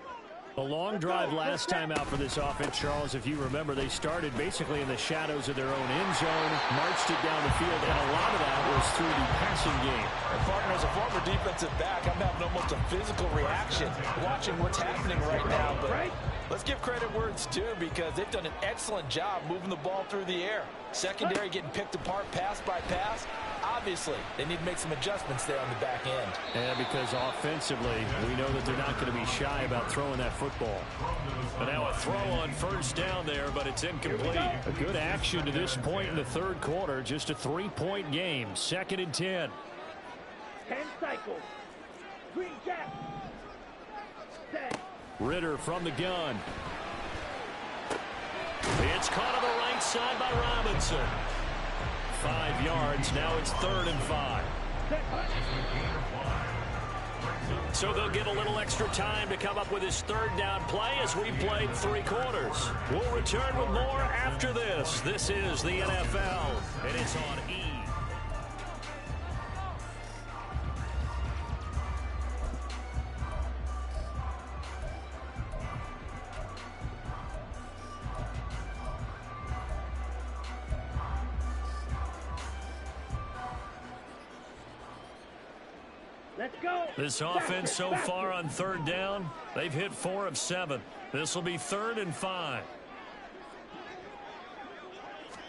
[SPEAKER 1] A long drive last time out for this offense, Charles. If you remember, they started basically in the shadows of their own end zone, marched it down the field, and a lot of that was through the passing game.
[SPEAKER 3] And partner, as a former defensive back, I'm having almost a physical reaction watching what's happening right now. But let's give credit where it's due because they've done an excellent job moving the ball through the air. Secondary getting picked apart pass by pass. Obviously, they need to make some adjustments there on the back end.
[SPEAKER 1] And because offensively, we know that they're not going to be shy about throwing that football. But now a throw on 1st down there, but it's incomplete. A good action to this point in the 3rd quarter. Just a 3-point game. 2nd and 10.
[SPEAKER 2] 10 cycles. Green cap. 10.
[SPEAKER 1] Ritter from the gun. It's caught on the right side by Robinson. 5 yards. Now it's 3rd and 5. So they'll get a little extra time to come up with his 3rd down play as we played 3 quarters. We'll return with more after this. This is the NFL, and it's on E!
[SPEAKER 2] Let's go.
[SPEAKER 1] This offense so far on third down, they've hit 4 of 7. This will be 3rd and 5.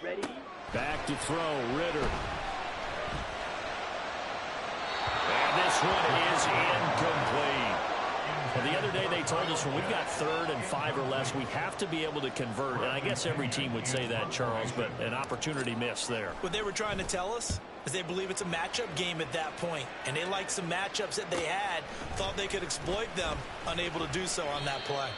[SPEAKER 2] Ready?
[SPEAKER 1] Back to throw, Ritter. And this one is incomplete. Well, the other day they told us when we've got 3rd and 5 or less, we have to be able to convert. And I guess every team would say that, Charles, but an opportunity missed there.
[SPEAKER 4] What they were trying to tell us is they believe it's a matchup game at that point. And they liked some matchups that they had, thought they could exploit them, unable to do so on that play.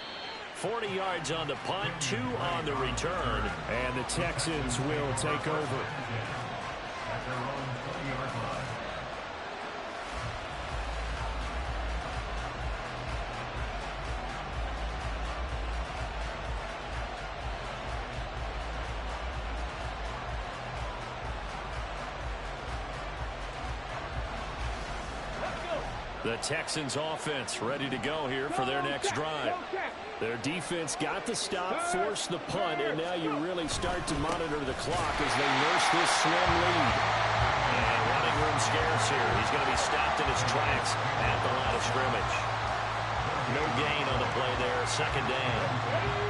[SPEAKER 1] 40 yards on the punt, 2 on the return, and the Texans will take over.
[SPEAKER 5] At their own 20-yard line.
[SPEAKER 1] The Texans offense ready to go here for their next drive. Their defense got the stop, forced the punt, and now you really start to monitor the clock as they nurse this slim lead. And running room scarce here. He's going to be stopped in his tracks at the line of scrimmage. No gain on the play there, 2nd down.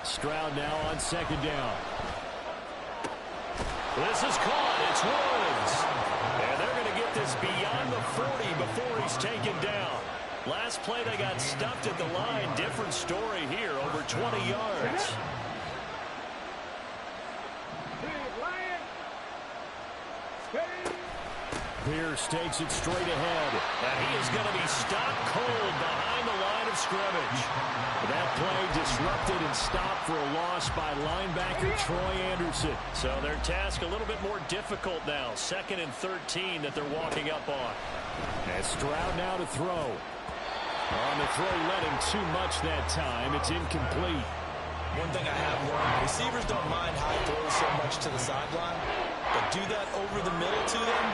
[SPEAKER 1] Stroud now on 2nd down. This is caught. It's Woods. And they're going to get this beyond the 40 before he's taken down. Last play they got stuffed at the line. Different story here, over 20 yards. Pierce takes it straight ahead. And he is going to be stopped cold behind the line of scrimmage. That play disrupted and stopped for a loss by linebacker Troy Anderson. So their task a little bit more difficult now. 2nd and 13 that they're walking up on. And Stroud now to throw. On the throw, letting too much that time. It's incomplete.
[SPEAKER 4] One thing I have learned, receivers don't mind high throws so much to the sideline, but do that over the middle to them,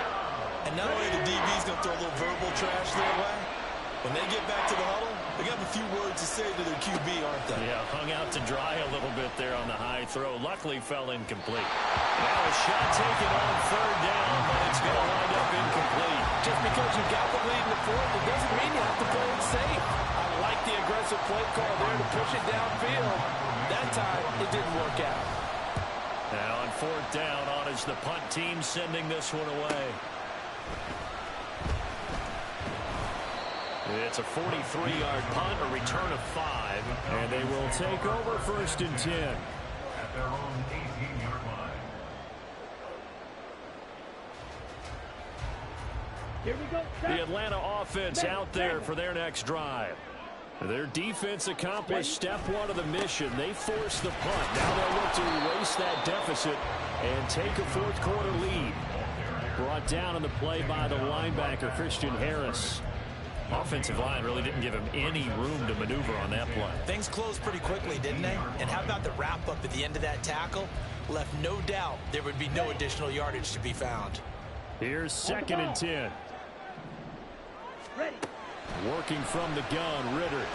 [SPEAKER 4] and not only the DB's going to throw a little verbal trash their way, when they get back to the huddle, they got a few words to say to their QB, aren't they?
[SPEAKER 1] Yeah, hung out to dry a little bit there on the high throw. Luckily fell incomplete. Now a shot taken on 3rd down, but it's going to wind up incomplete.
[SPEAKER 3] Just because you got the lead in the 4th, it doesn't mean you have to play it safe. I like the aggressive play call there to push it downfield. That time, it didn't work out.
[SPEAKER 1] Now on 4th down, on is the punt team sending this one away. It's a 43-yard punt, a return of 5, and they will take over 1st and 10.
[SPEAKER 5] At their own 18-yard line.
[SPEAKER 2] Here we go.
[SPEAKER 1] The Atlanta offense out there for their next drive. Their defense accomplished step 1 of the mission. They forced the punt. Now they'll look to erase that deficit and take a 4th quarter lead. Brought down on the play by the linebacker, Christian Harris. Offensive line really didn't give him any room to maneuver on that play.
[SPEAKER 4] Things closed pretty quickly, didn't they? And how about the wrap-up at the end of that tackle? Left no doubt there would be no additional yardage to be found.
[SPEAKER 1] Here's 2nd and 10.
[SPEAKER 2] Ready.
[SPEAKER 1] Working from the gun, Ritter.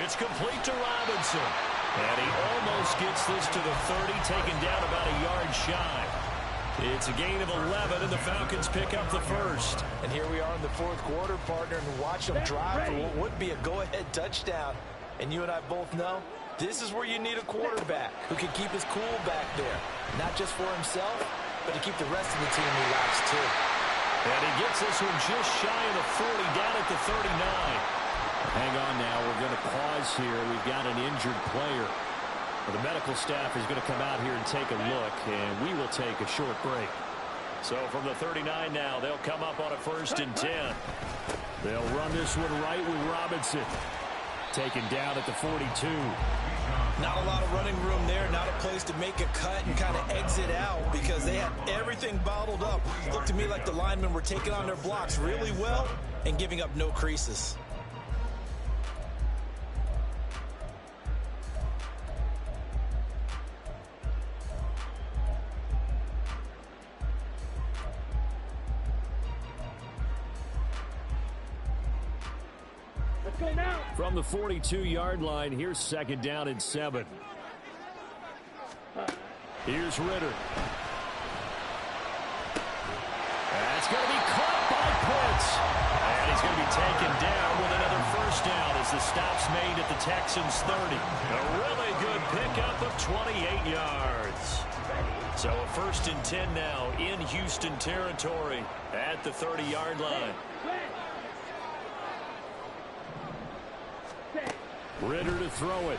[SPEAKER 1] It's complete to Robinson. And he almost gets this to the 30, taken down about a yard shy. It's a gain of 11, and the Falcons pick up the 1st.
[SPEAKER 3] And here we are in the 4th quarter, partner, and watch them drive for what would be a go-ahead touchdown. And you and I both know this is where you need a quarterback who can keep his cool back there. Not just for himself, but to keep the rest of the team relaxed, too.
[SPEAKER 1] And he gets this one just shy of the 40, down at the 39. Hang on now. We're going to pause here. We've got an injured player. The medical staff is going to come out here and take a look, and we will take a short break. So from the 39 now, they'll come up on a 1st and 10. They'll run this one right with Robinson. Taken down at the 42.
[SPEAKER 4] Not a lot of running room there, not a place to make a cut and kind of exit out because they had everything bottled up. Looked to me like the linemen were taking on their blocks really well and giving up no creases.
[SPEAKER 2] Let's go now.
[SPEAKER 1] From the 42-yard line, here's 2nd down and 7. Here's Ritter. That's going to be caught by Pitts. And he's going to be taken down with another first down as the stop's made at the Texans' 30. A really good pickup of 28 yards. So a 1st and 10 now in Houston territory at the 30-yard line. Ritter to throw it.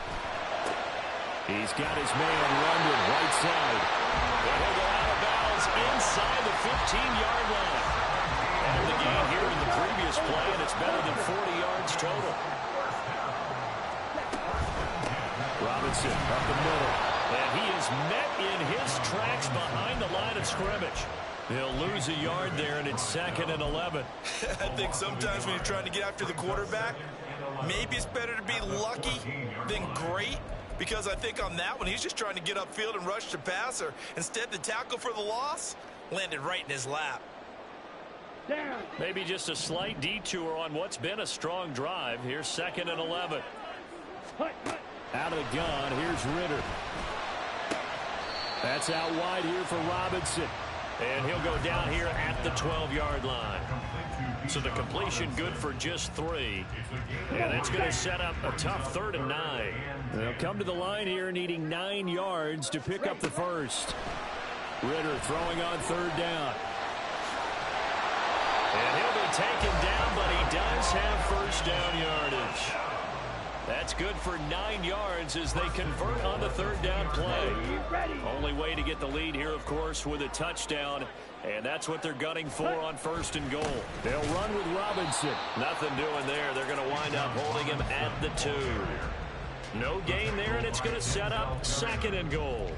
[SPEAKER 1] He's got his man London right side. And he'll go out of bounds inside the 15-yard line. And the gain here in the previous play, and it's better than 40 yards total. Robinson up the middle. And he is met in his tracks behind the line of scrimmage. He'll lose a yard there, and it's 2nd and 11.
[SPEAKER 4] I think sometimes when you're trying to get after the quarterback, maybe it's better to be lucky than great. Because I think on that one, he's just trying to get upfield and rush the passer. Instead, the tackle for the loss landed right in his lap.
[SPEAKER 2] Down.
[SPEAKER 1] Maybe just a slight detour on what's been a strong drive. Here's 2nd and 11. Out of the gun, here's Ritter. That's out wide here for Robinson. And he'll go down here at the 12-yard line. So the completion good for just 3. And that's going to set up a tough 3rd and 9. They'll come to the line here needing 9 yards to pick up the first. Ritter throwing on 3rd down. And he'll be taken down, but he does have first down yardage. That's good for 9 yards as they convert on the 3rd down play. Only way to get the lead here, of course, with a touchdown. And that's what they're gunning for on 1st and goal. They'll run with Robinson. Nothing doing there. They're going to wind up holding him at the 2. No gain there, and it's going to set up 2nd and goal.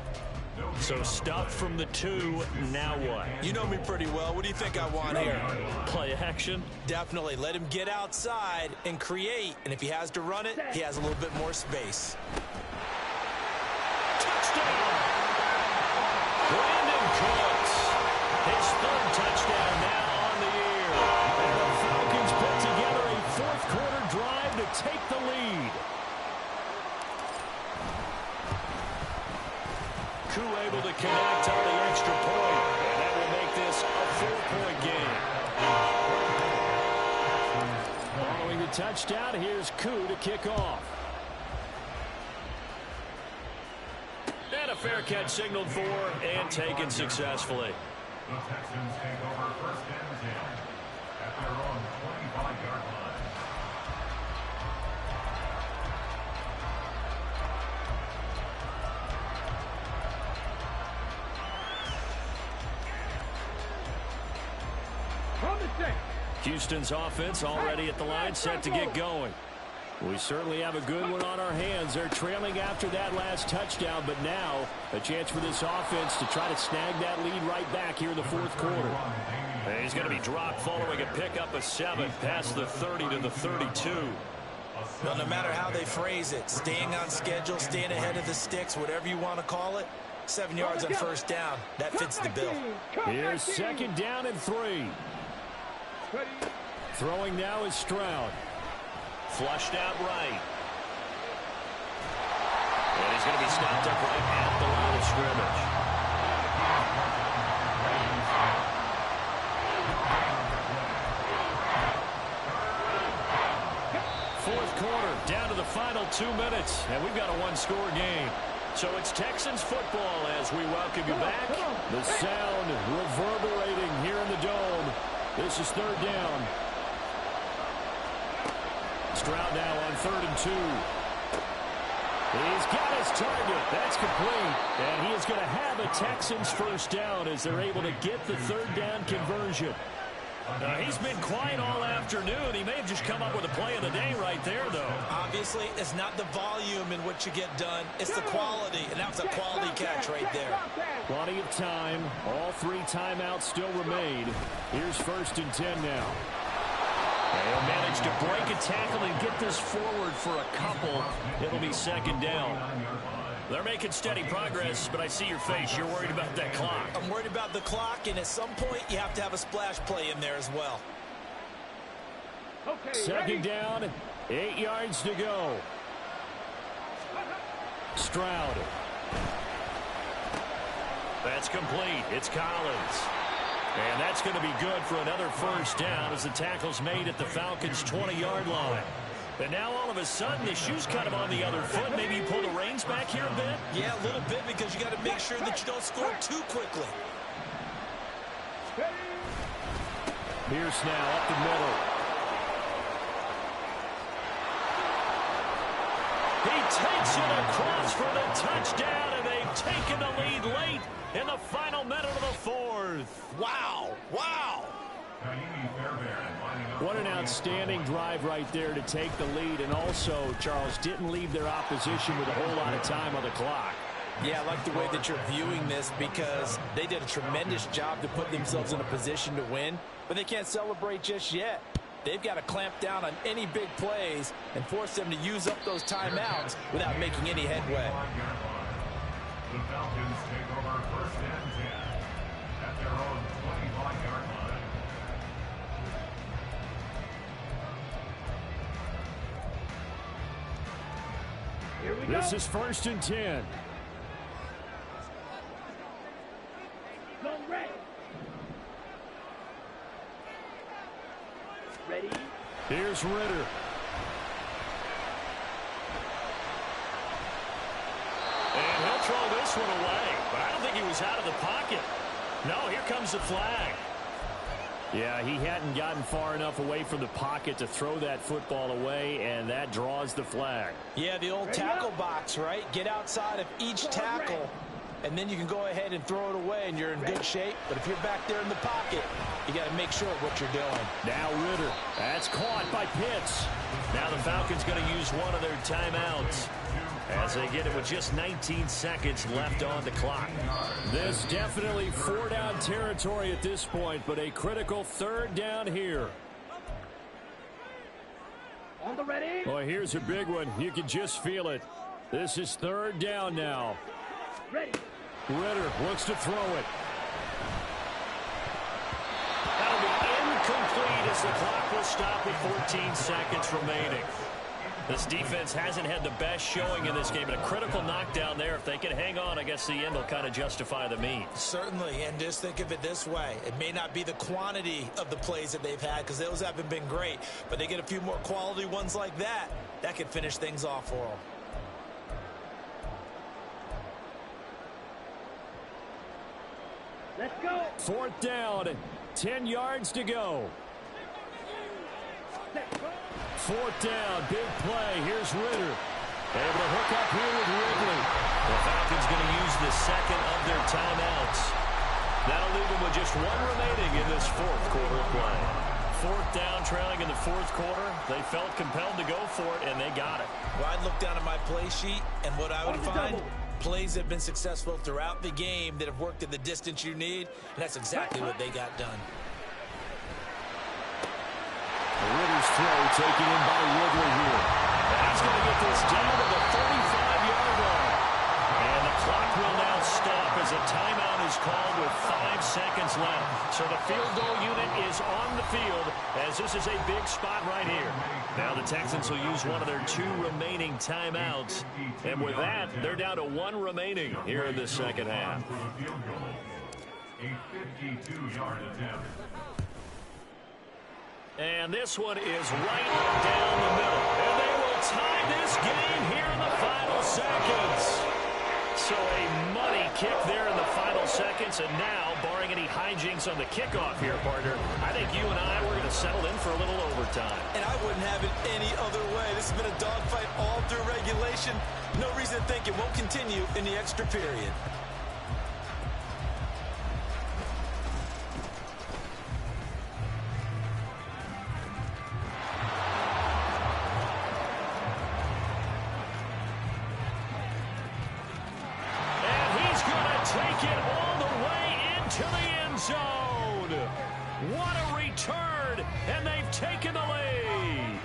[SPEAKER 1] So stuff from the 2. Now what?
[SPEAKER 3] You know me pretty well. What do you think I want here?
[SPEAKER 1] Play action?
[SPEAKER 3] Definitely. Let him get outside and create. And if he has to run it, he has a little bit more space.
[SPEAKER 1] Touchdown! Brandon Cooks. His 3rd touchdown now on the year. And the Falcons put together a 4th-quarter drive to take the lead. Koo able to connect on the extra point, and that will make this a 4-point game. Following the touchdown, here's Koo to kick off. And a fair catch signaled for and taken successfully.
[SPEAKER 5] The Texans take over 1st and 10 at their own 25-yard line.
[SPEAKER 1] Houston's offense already at the line, set to get going. We certainly have a good one on our hands. They're trailing after that last touchdown, but now a chance for this offense to try to snag that lead right back here in the 4th quarter. And he's going to be dropped following a pickup of 7 past the 30 to the 32.
[SPEAKER 3] Well, no matter how they phrase it, staying on schedule, staying ahead of the sticks, whatever you want to call it, 7 yards on 1st down. That fits the bill.
[SPEAKER 1] Here's 2nd down and 3. Throwing now is Stroud. Flushed out right. And he's going to be stopped up right at the line of scrimmage. Fourth quarter, down to the final 2 minutes, and we've got a 1-score game. So it's Texans football as we welcome you back. The sound reverberating here in the Dome. This is 3rd down. Stroud now on 3rd and 2. He's got his target. That's complete. And he is going to have a Texans first down as they're able to get the 3rd down conversion. He's been quiet all afternoon. He may have just come up with a play of the day right there, though.
[SPEAKER 3] Obviously, it's not the volume in what you get done. It's the quality, and that was a quality catch right there.
[SPEAKER 1] Plenty of time. All 3 timeouts still remain. Here's 1st and 10 now. They'll manage to break a tackle and get this forward for a couple. It'll be 2nd down. They're making steady progress, but I see your face. You're worried about that clock.
[SPEAKER 3] I'm worried about the clock, and at some point, you have to have a splash play in there as well.
[SPEAKER 2] Okay,
[SPEAKER 1] 2nd down 8 yards to go. Stroud. That's complete. It's Collins. And that's going to be good for another first down as the tackle's made at the Falcons' 20-yard line. And now all of a sudden the shoe's kind of on the other foot. Maybe you pull the reins back here a bit?
[SPEAKER 4] Yeah, a little bit, because you got to make sure that you don't score too quickly.
[SPEAKER 1] Pierce now up the middle. He takes it across for the touchdown, and they've taken the lead late in the final minute of the fourth.
[SPEAKER 4] Wow. Wow.
[SPEAKER 1] What an outstanding drive right there to take the lead, and also, Charles, didn't leave their opposition with a whole lot of time on the clock.
[SPEAKER 3] Yeah, I like the way that you're viewing this, because they did a tremendous job to put themselves in a position to win, but they can't celebrate just yet. They've got to clamp down on any big plays and force them to use up those timeouts without making any headway.
[SPEAKER 5] The Falcons take over first and 10 at their own 25-yard line.
[SPEAKER 2] Here we go.
[SPEAKER 1] This is first and 10.
[SPEAKER 2] Go red. Ready?
[SPEAKER 1] Here's Ritter. And he'll throw this one away, but I don't think he was out of the pocket. No, here comes the flag. Yeah, he hadn't gotten far enough away from the pocket to throw that football away, and that draws the flag.
[SPEAKER 3] Yeah, the old tackle box, right? Get outside of each tackle, and then you can go ahead and throw it away, and you're in good shape. But if you're back there in the pocket, you got to make sure of what you're doing.
[SPEAKER 1] Now Ritter. That's caught by Pitts. Now the Falcons going to use one of their timeouts as they get it with just 19 seconds left on the clock. This definitely four-down territory at this point, but a critical third down here.
[SPEAKER 2] On the ready?
[SPEAKER 1] Well, here's a big one. You can just feel it. This is third down now.
[SPEAKER 2] Ready.
[SPEAKER 1] Ritter looks to throw it. That'll be incomplete as the clock will stop with 14 seconds remaining. This defense hasn't had the best showing in this game, but a critical knockdown there. If they can hang on, I guess the end will kind of justify the means.
[SPEAKER 4] Certainly, and just think of it this way. It may not be the quantity of the plays that they've had, because those haven't been great, but they get a few more quality ones like that. That could finish things off for them.
[SPEAKER 2] Let's go.
[SPEAKER 1] Fourth down, 10 yards to go. Fourth down, big play. Here's Ritter. Able to hook up here with Ridley. The Falcons going to use the second of their timeouts. That'll leave them with just one remaining in this fourth quarter of play. Fourth down, trailing in the fourth quarter. They felt compelled to go for it, and they got it.
[SPEAKER 4] Well, I'd look down at my play sheet, and what I would find, plays that have been successful throughout the game that have worked at the distance you need, and that's exactly what they got done.
[SPEAKER 1] Ritter's throw taken in by Ridley here. That's going to get this down to the 35-yard line. And the clock will now stop as a timeout is called with 5 seconds left. So the field goal unit is on the field as this is a big spot right here. Now the Texans will use one of their 2 remaining timeouts. And with that, they're down to 1 remaining here in the second half.
[SPEAKER 5] A 52-yard attempt.
[SPEAKER 1] And this one is right down the middle. And they will tie this game here in the final seconds. So a money kick there in the final seconds. And now, barring any hijinks on the kickoff here, partner, I think you and I, we're going to settle in for a little overtime.
[SPEAKER 4] And I wouldn't have it any other way. This has been a dogfight all through regulation. No reason to think it won't continue in the extra period.
[SPEAKER 1] Take it all the way into the end zone. What a return, and they've taken the lead.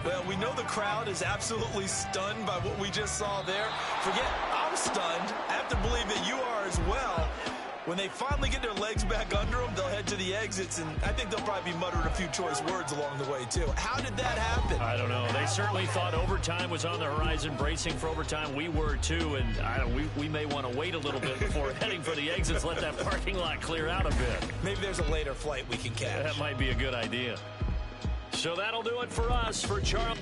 [SPEAKER 4] Well, we know the crowd is absolutely stunned by what we just saw there. Forget I'm stunned. I have to believe that you are as well. When they finally get their legs back under them, they'll head to the exits, and I think they'll probably be muttering a few choice words along the way, too. How did that happen?
[SPEAKER 1] I don't know. They certainly thought overtime was on the horizon, bracing for overtime. We were, too, and we may want to wait a little bit before heading for the exits, let that parking lot clear out a bit.
[SPEAKER 4] Maybe there's a later flight we can catch.
[SPEAKER 1] That might be a good idea. So that'll do it for us. For Charles.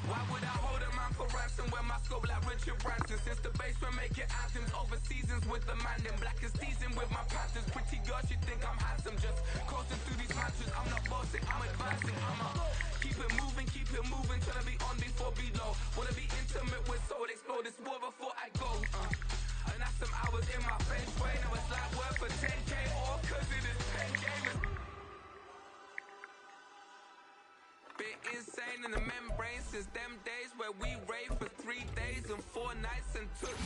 [SPEAKER 6] Why would I hold a man for ransom when my scope like Richard Branson? Since the basement making anthems over seasons with the man in black is seasoned with my panthers. Pretty girls, you think I'm handsome, just coasting through these matches. I'm not bossing, I'm advancing. Keep it moving, trying to be on before below. Wanna be intimate with soul, explore this war before I go. And that's some hours in my feng shui. Now it's like work for 10K, all cause it is pen game. Bit insane in the membrane since them days where we raved for 3 days and 4 nights and took